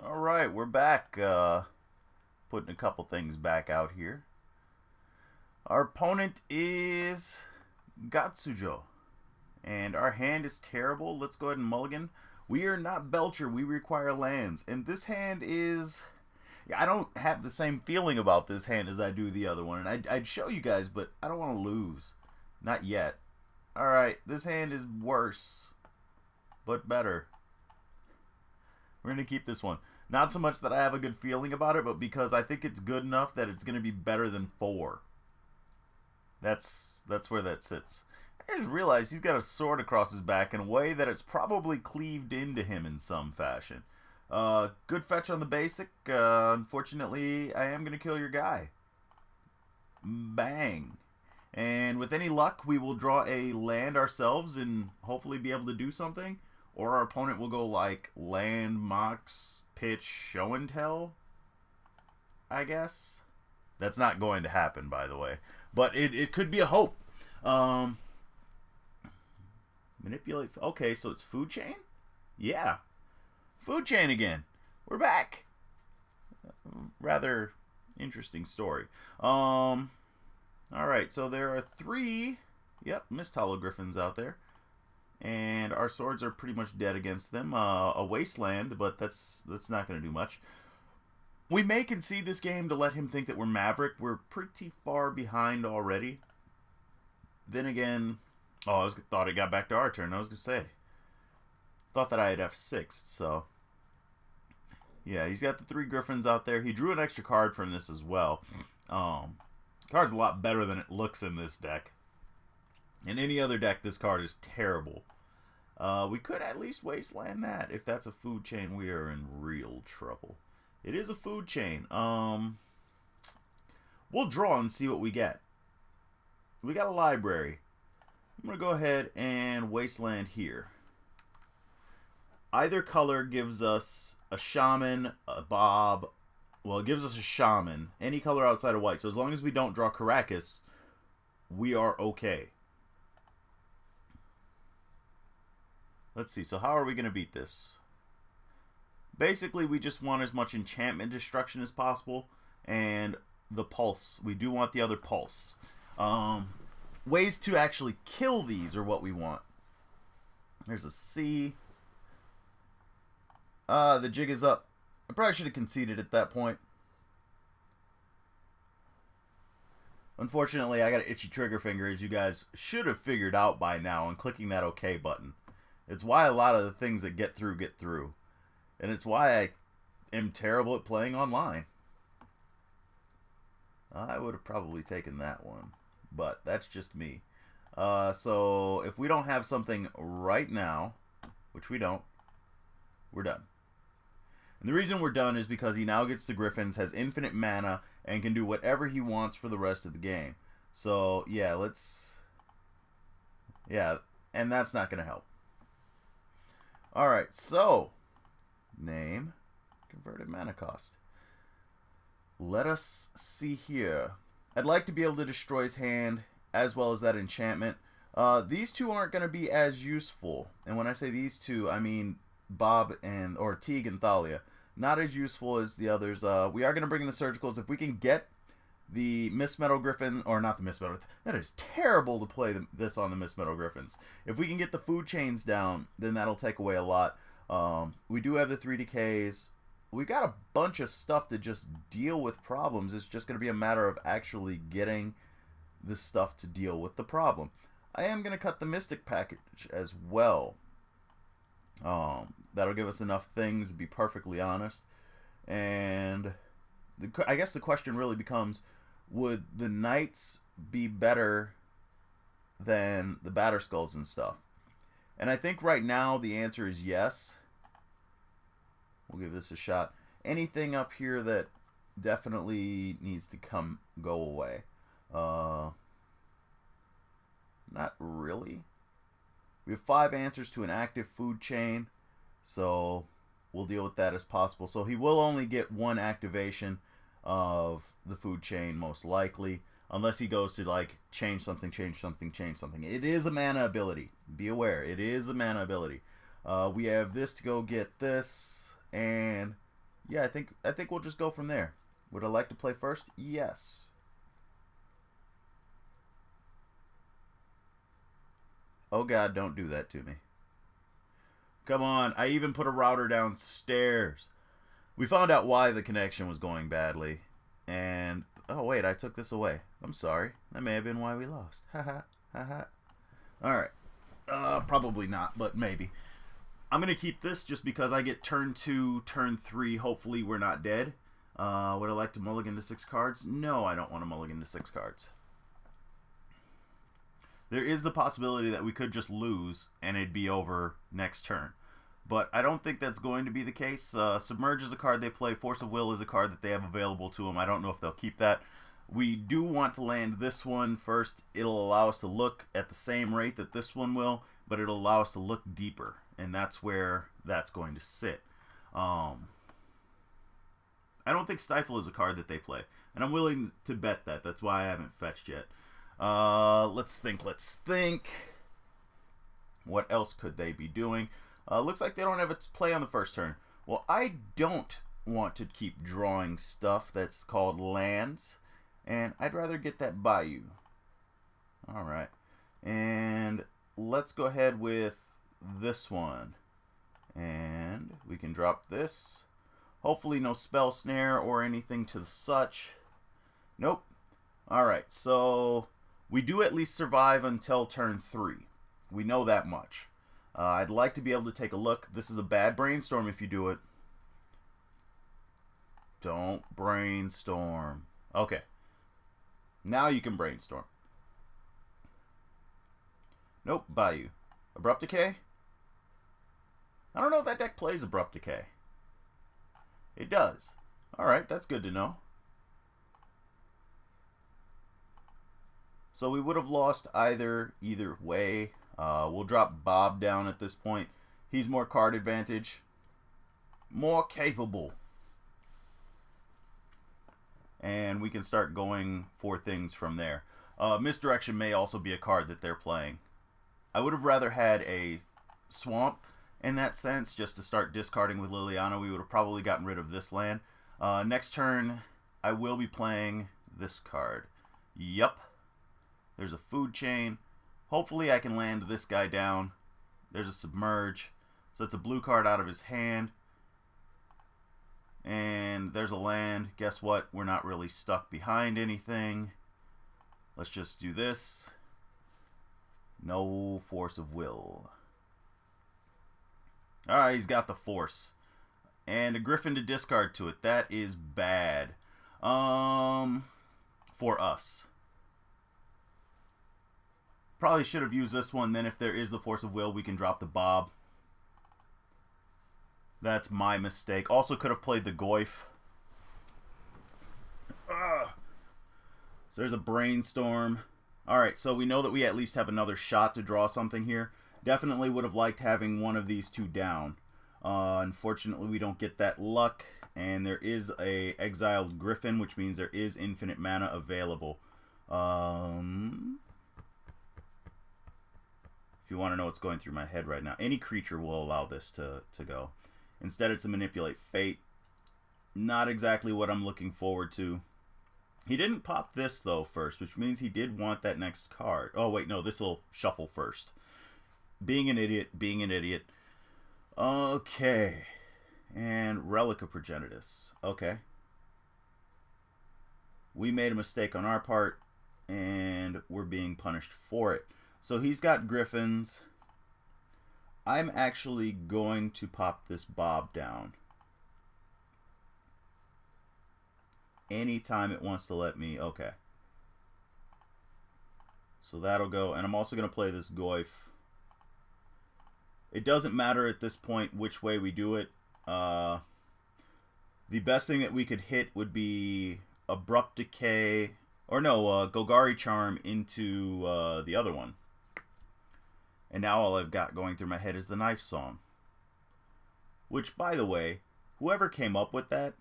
All right, we're back. Putting a couple things back out here. Our opponent is Gatsujo, and our hand is terrible. Let's go ahead and mulligan. We are not Belcher. We require lands, and this hand is. I don't have the same feeling about this hand as I do the other one, and I'd show you guys, but I don't want to lose. Not yet. All right, this hand is worse, but better. We're going to keep this one. Not so much that I have a good feeling about it, but because I think it's good enough that it's going to be better than 4. That's where that sits. I just realized he's got a sword across his back in a way that it's probably cleaved into him in some fashion. Good fetch on the basic. Unfortunately, I am going to kill your guy. Bang. And with any luck, we will draw a land ourselves and hopefully be able to do something. Or our opponent will go like land, mox, pitch, show and tell, I guess. That's not going to happen, by the way. But it could be a hope. Manipulate. Okay, so it's food chain? Yeah. Food chain again. We're back. Rather interesting story. Alright, so there are 3, mist hologriffins out there. And our swords are pretty much dead against them. A wasteland, but that's not going to do much. We may concede this game to let him think that we're Maverick. We're pretty far behind already. Then again, thought it got back to our turn. I was going to say. Thought that I had F6, so. Yeah, he's got the 3 griffins out there. He drew an extra card from this as well. Card's a lot better than it looks in this deck. In any other deck, this card is terrible. We could at least wasteland that. If that's a food chain, we are in real trouble. It is a food chain. We'll draw and see what we get. We got a library. I'm going to go ahead and wasteland here. Either color gives us a shaman, a bob. Well, it gives us a shaman. Any color outside of white. So as long as we don't draw Caracas, we are okay. Let's see, so how are we going to beat this? Basically, we just want as much enchantment destruction as possible, and the pulse. We do want the other pulse. Ways to actually kill these are what we want. There's a C. The jig is up. I probably should have conceded at that point. Unfortunately, I got an itchy trigger finger, as you guys should have figured out by now, and clicking that OK button. It's why a lot of the things that get through. And it's why I am terrible at playing online. I would have probably taken that one. But that's just me. So if we don't have something right now, which we don't, we're done. And the reason we're done is because he now gets the Griffins, has infinite mana, and can do whatever he wants for the rest of the game. So, yeah, and that's not going to help. Alright, so, name, converted mana cost. Let us see here. I'd like to be able to destroy his hand, as well as that enchantment. These two aren't going to be as useful. And when I say these two, I mean Bob or Teague and Thalia. Not as useful as the others. We are going to bring in the Surgicals. If we can get the Mist Metal Griffin, or not the Mist Metal, that is terrible to play this on the Mist Metal Griffins. If we can get the food chains down, then that'll take away a lot. We do have the 3 decays. We got a bunch of stuff to just deal with problems. It's just going to be a matter of actually getting the stuff to deal with the problem. I am going to cut the Mystic package as well. That'll give us enough things, to be perfectly honest. And I guess the question really becomes, would the Knights be better than the Batterskulls and stuff? And I think right now the answer is yes. We'll give this a shot. Anything up here that definitely needs to go away? Not really. We have 5 answers to an active food chain, so we'll deal with that as possible. So he will only get 1 activation of the food chain, most likely, unless he goes to like change something, change something, change something. It is a mana ability. Be aware, it is a mana ability. We have this to go get this, and Yeah, I think we'll just go from there. Would I like to play first? Yes. Oh God, don't do that to me. Come on, I even put a router downstairs. We found out why the connection was going badly. And, oh wait, I took this away. I'm sorry. That may have been why we lost. Haha, haha. Alright. Probably not, but maybe. I'm going to keep this just because I get turn 2, turn 3. Hopefully we're not dead. Would I like to mulligan to 6 cards? No, I don't want to mulligan to 6 cards. There is the possibility that we could just lose and it'd be over next turn. But I don't think that's going to be the case. Submerge is a card they play. Force of Will is a card that they have available to them. I don't know if they'll keep that. We do want to land this one first. It'll allow us to look at the same rate that this one will, but it'll allow us to look deeper. And that's where that's going to sit. I don't think Stifle is a card that they play. And I'm willing to bet that. That's why I haven't fetched yet. Let's think. What else could they be doing? Looks like they don't have a play on the first turn. Well, I don't want to keep drawing stuff that's called lands. And I'd rather get that Bayou. Alright. And let's go ahead with this one. And we can drop this. Hopefully no spell snare or anything to such. Nope. Alright, so we do at least survive until turn 3. We know that much. I'd like to be able to take a look. This is a bad brainstorm if you do it. Don't brainstorm. Okay. Now you can brainstorm. Nope, Bayou. Abrupt Decay? I don't know if that deck plays Abrupt Decay. It does. Alright, that's good to know. So we would have lost either way. We'll drop Bob down at this point. He's more card advantage. More capable. And we can start going for things from there. Misdirection may also be a card that they're playing. I would have rather had a Swamp in that sense, just to start discarding with Liliana. We would have probably gotten rid of this land. Next turn, I will be playing this card. Yup. There's a Food Chain. Hopefully I can land this guy down. There's a Submerge. So it's a blue card out of his hand. And there's a land. Guess what? We're not really stuck behind anything. Let's just do this. No Force of Will. Alright, he's got the Force. And a Griffin to discard to it. That is bad. For us. Probably should have used this one. Then if there is the Force of Will, we can drop the Bob. That's my mistake. Also could have played the Goyf. So there's a Brainstorm. Alright, so we know that we at least have another shot to draw something here. Definitely would have liked having one of these two down. Unfortunately, we don't get that luck. And there is a exiled Griffin, which means there is infinite mana available. If you want to know what's going through my head right now, any creature will allow this to go. Instead, it's to manipulate fate. Not exactly what I'm looking forward to. He didn't pop this, though, first, which means he did want that next card. Oh, wait, no, this will shuffle first. Being an idiot, being an idiot. Okay. And Relic of Progenitus. Okay. We made a mistake on our part, and we're being punished for it. So he's got Griffins. I'm actually going to pop this Bob down. Anytime it wants to let me. Okay. So that'll go. And I'm also going to play this Goyf. It doesn't matter at this point which way we do it. The best thing that we could hit would be Abrupt Decay. Or no, Golgari Charm into the other one. And now all I've got going through my head is the Knife Song. Which, by the way, whoever came up with that,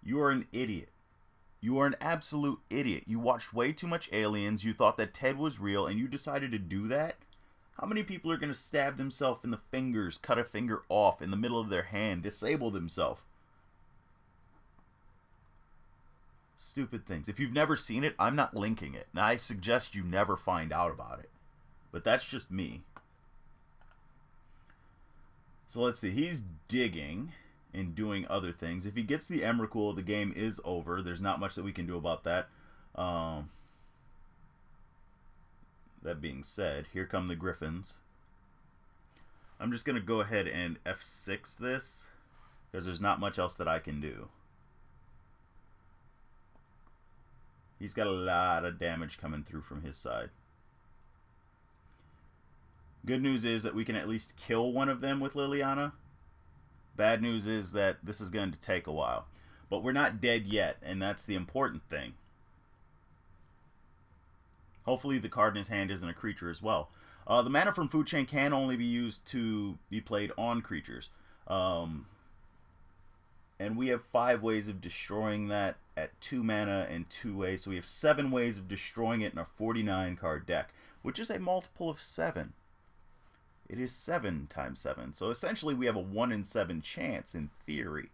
you are an idiot. You are an absolute idiot. You watched way too much Aliens, you thought that Ted was real, and you decided to do that? How many people are going to stab themselves in the fingers, cut a finger off in the middle of their hand, disable themselves? Stupid things. If you've never seen it, I'm not linking it. And I suggest you never find out about it. But that's just me. So let's see. He's digging and doing other things. If he gets the Emrakul, the game is over. There's not much that we can do about that. That being said, here come the Griffins. I'm just going to go ahead and F6 this, because there's not much else that I can do. He's got a lot of damage coming through from his side. Good news is that we can at least kill one of them with Liliana. Bad news is that this is going to take a while. But we're not dead yet, and that's the important thing. Hopefully the card in his hand isn't a creature as well. The mana from Food Chain can only be used to be played on creatures. And we have 5 ways of destroying that at 2 mana and 2 ways. So we have 7 ways of destroying it in a 49 card deck, which is a multiple of 7. It is 7 times 7. So essentially we have a 1 in 7 chance in theory.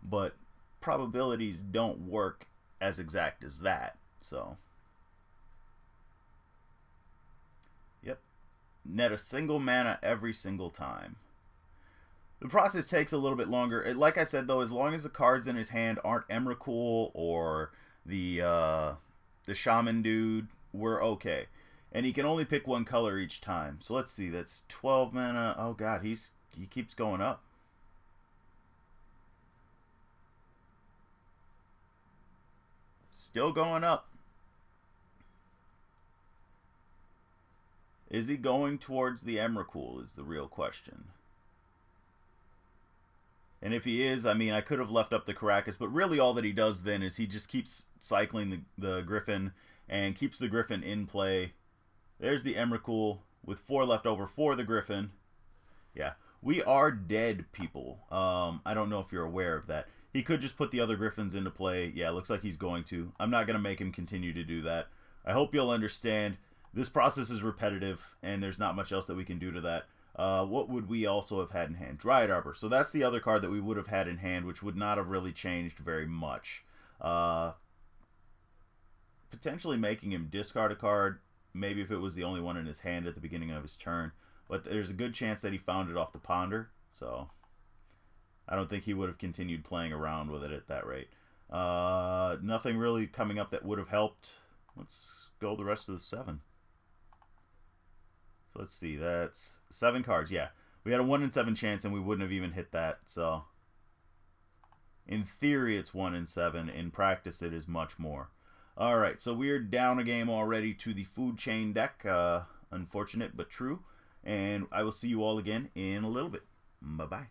But probabilities don't work as exact as that. So, yep. Net a single mana every single time. The process takes a little bit longer. Like I said, though, as long as the cards in his hand aren't Emrakul or the Shaman dude, we're okay. And he can only pick 1 color each time. So let's see, that's 12 mana. Oh god, he keeps going up. Still going up. Is he going towards the Emrakul is the real question. And if he is, I mean, I could have left up the Caracas, but really all that he does then is he just keeps cycling the Griffin and keeps the Griffin in play. There's the Emrakul with 4 left over for the Griffin. Yeah, we are dead, people. I don't know if you're aware of that. He could just put the other Griffins into play. Yeah, it looks like he's going to. I'm not going to make him continue to do that. I hope you'll understand. This process is repetitive, and there's not much else that we can do to that. What would we also have had in hand? Dryad Arbor. So that's the other card that we would have had in hand, which would not have really changed very much. Potentially making him discard a card, maybe if it was the only one in his hand at the beginning of his turn. But there's a good chance that he found it off the Ponder, so I don't think he would have continued playing around with it at that rate. Nothing really coming up that would have helped. Let's go the rest of the 7. So let's see, that's 7 cards. Yeah, we had a 1 in 7 chance, and we wouldn't have even hit that. So in theory, it's 1 in 7. In practice, it is much more. All right, so we're down a game already to the Food Chain deck. Unfortunate, but true. And I will see you all again in a little bit. Bye-bye.